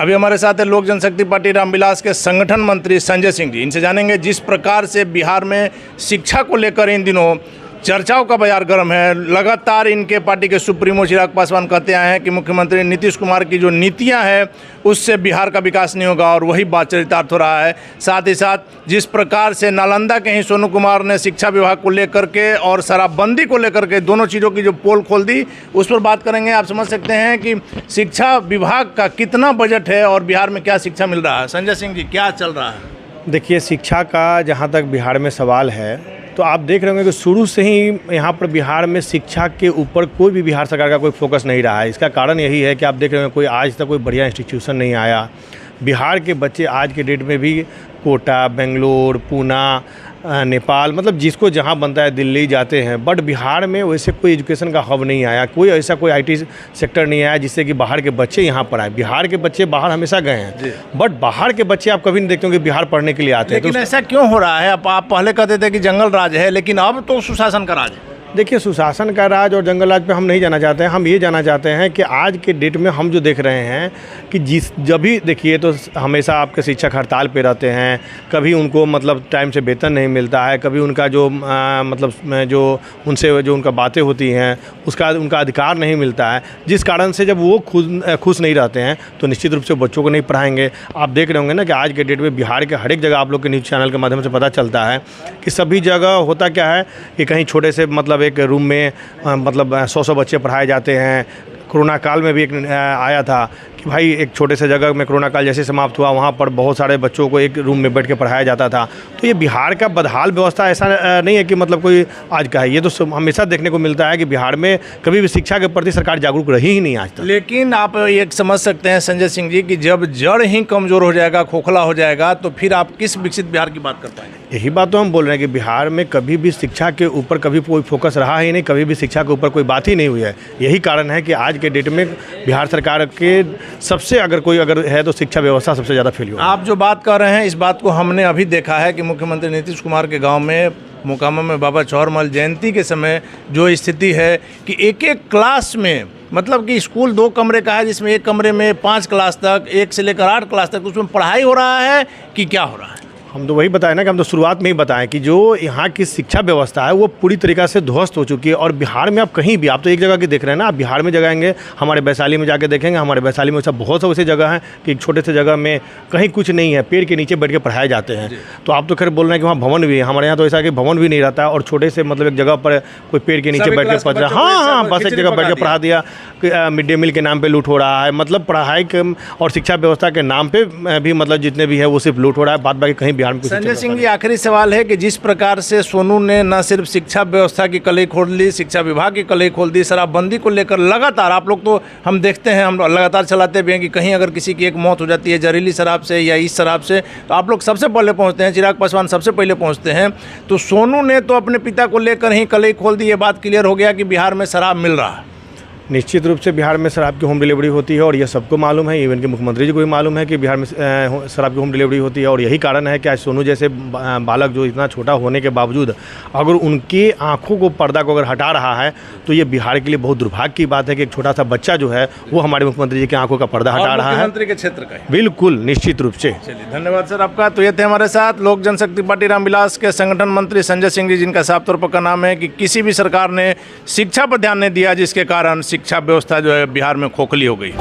अभी हमारे साथ है लोक जनशक्ति पार्टी रामविलास के संगठन मंत्री संजय सिंह जी। इनसे जानेंगे जिस प्रकार से बिहार में शिक्षा को लेकर इन दिनों चर्चाओं का बाजार गर्म है। लगातार इनके पार्टी के सुप्रीमो चिराग पासवान कहते आए हैं कि मुख्यमंत्री नीतीश कुमार की जो नीतियां हैं उससे बिहार का विकास नहीं होगा, और वही बात चरितार्थ हो रहा है। साथ ही साथ जिस प्रकार से नालंदा के ही सोनू कुमार ने शिक्षा विभाग को लेकर के और शराबबंदी को लेकर के दोनों चीज़ों की जो पोल खोल दी, उस पर बात करेंगे। आप समझ सकते हैं कि शिक्षा विभाग का कितना बजट है और बिहार में क्या शिक्षा मिल रहा है। संजय सिंह जी, क्या चल रहा है? देखिए, शिक्षा का जहाँ तक बिहार में सवाल है तो आप देख रहे होंगे कि शुरू से ही यहाँ पर बिहार में शिक्षा के ऊपर कोई भी बिहार सरकार का कोई फोकस नहीं रहा है। इसका कारण यही है कि आप देख रहे होंगे कोई आज तक कोई बढ़िया इंस्टीट्यूशन नहीं आया। बिहार के बच्चे आज के डेट में भी कोटा, बेंगलोर, पूना, नेपाल, मतलब जिसको जहाँ बनता है दिल्ली जाते हैं, बट बिहार में वैसे कोई एजुकेशन का हब नहीं आया। कोई ऐसा कोई आईटी सेक्टर नहीं आया जिससे कि बाहर के बच्चे यहाँ पर आए। बिहार के बच्चे बाहर हमेशा गए हैं, बट बाहर के बच्चे आप कभी नहीं देखते होंगे बिहार पढ़ने के लिए आते हैं। लेकिन ऐसा क्यों हो रहा है? आप पहले कहते थे कि जंगल राज है, लेकिन अब तो सुशासन का राज है। देखिए, सुशासन का राज और जंगल राज पे हम नहीं जाना चाहते हैं। हम ये जाना चाहते हैं कि आज के डेट में हम जो देख रहे हैं कि जब भी देखिए तो हमेशा आपके शिक्षक हड़ताल पे रहते हैं। कभी उनको मतलब टाइम से वेतन नहीं मिलता है, कभी उनका जो मतलब जो उनसे जो उनका बातें होती हैं उसका उनका अधिकार नहीं मिलता है, जिस कारण से जब वो खुश नहीं रहते हैं तो निश्चित रूप से बच्चों को नहीं पढ़ाएंगे। आप देख रहे होंगे ना कि आज के डेट में बिहार के हर एक जगह आप लोग के न्यूज़ चैनल के माध्यम से पता चलता है कि सभी जगह होता क्या है कि कहीं छोटे से मतलब एक रूम में मतलब 100 बच्चे पढ़ाए जाते हैं। कोरोना काल में भी एक आया था कि भाई एक छोटे से जगह में कोरोना काल जैसे समाप्त हुआ वहाँ पर बहुत सारे बच्चों को एक रूम में बैठ के पढ़ाया जाता था। तो ये बिहार का बदहाल व्यवस्था ऐसा नहीं है कि मतलब कोई आज का है। ये तो हमेशा देखने को मिलता है कि बिहार में कभी भी शिक्षा के प्रति सरकार जागरूक रही ही नहीं आज तक। लेकिन आप ये समझ सकते हैं संजय सिंह जी कि जब जड़ ही कमज़ोर हो जाएगा, खोखला हो जाएगा, तो फिर आप किस विकसित बिहार की बात कर पाएंगे? यही बात तो हम बोल रहे हैं कि बिहार में कभी भी शिक्षा के ऊपर कभी कोई फोकस रहा ही नहीं, कभी भी शिक्षा के ऊपर कोई बात ही नहीं हुई है। यही कारण है कि आज के डेट में बिहार सरकार के सबसे अगर है तो शिक्षा व्यवस्था सबसे ज़्यादा फेल हुआ। आप जो बात कर रहे हैं इस बात को हमने अभी देखा है कि मुख्यमंत्री नीतीश कुमार के गांव में मोकामा में बाबा चौरमल जयंती के समय जो स्थिति है कि एक एक क्लास में मतलब कि स्कूल 2 कमरे का है, जिसमें एक कमरे में 5 क्लास तक, 1 से लेकर 8 क्लास तक उसमें पढ़ाई हो रहा है कि क्या हो रहा है? हम तो वही बताए ना कि हम तो शुरुआत में ही बताएं कि जो यहाँ की शिक्षा व्यवस्था है वो पूरी तरीक़ा से ध्वस्त हो चुकी है। और बिहार में आप कहीं भी, आप तो एक जगह की देख रहे हैं ना, आप बिहार में जाएंगे, हमारे वैशाली में जाके देखेंगे, हमारे वैशाली में ऐसा बहुत से ऐसी जगह हैं कि एक छोटे से जगह में कहीं कुछ नहीं है, पेड़ के नीचे बैठ के पढ़ाए जाते हैं। तो आप तो खैर बोल रहे हैं कि वहाँ भवन भी है, हमारे यहाँ तो ऐसा कि भवन भी नहीं रहता है और छोटे से मतलब एक जगह पर कोई पेड़ के नीचे बैठ के पढ़ रहा है। हाँ, बस एक जगह बैठ के पढ़ा दिया। मिड डे मील के नाम पर लूट हो रहा है। मतलब पढ़ाई के और शिक्षा व्यवस्था के नाम पर भी मतलब जितने भी है वो सिर्फ लूट हो रहा है, बाद बाकी कहीं बिहार में कुछ। आखिरी सवाल है कि जिस प्रकार से सोनू ने न सिर्फ शिक्षा व्यवस्था की कलई खोल ली, शिक्षा विभाग की कलई खोल दी, शराबबंदी को लेकर लगातार आप लोग तो हम देखते हैं, हम लगातार चलाते भी हैं कि कहीं अगर किसी की एक मौत हो जाती है जहरीली शराब से या इस शराब से, तो आप लोग सबसे पहले पहुंचते हैं, चिराग पासवान सबसे पहले पहुंचते हैं। तो सोनू ने तो अपने पिता को लेकर ही कलई खोल दी। ये बात क्लियर हो गया कि बिहार में शराब मिल रहा है। निश्चित रूप से बिहार में शराब की होम डिलीवरी होती है और यह सबको मालूम है, इवन कि मुख्यमंत्री जी को भी मालूम है कि बिहार में शराब की होम डिलीवरी होती है। और यही कारण है कि आज सोनू जैसे बालक जो इतना छोटा होने के बावजूद अगर उनकी आंखों को पर्दा को अगर हटा रहा है तो ये बिहार के लिए बहुत दुर्भाग्य की बात है कि एक छोटा सा बच्चा जो है वो हमारे मुख्यमंत्री जी की आंखों का पर्दा हटा रहा है। मुख्यमंत्री के क्षेत्र का बिल्कुल निश्चित रूप से। चलिए, धन्यवाद सर आपका। तो ये थे हमारे साथ लोक जनशक्ति पार्टी रामविलास के संगठन मंत्री संजय सिंह जी, जिनका साफ तौर पर कहना है कि किसी भी सरकार ने शिक्षा पर ध्यान नहीं दिया, जिसके कारण शिक्षा व्यवस्था जो है बिहार में खोखली हो गई।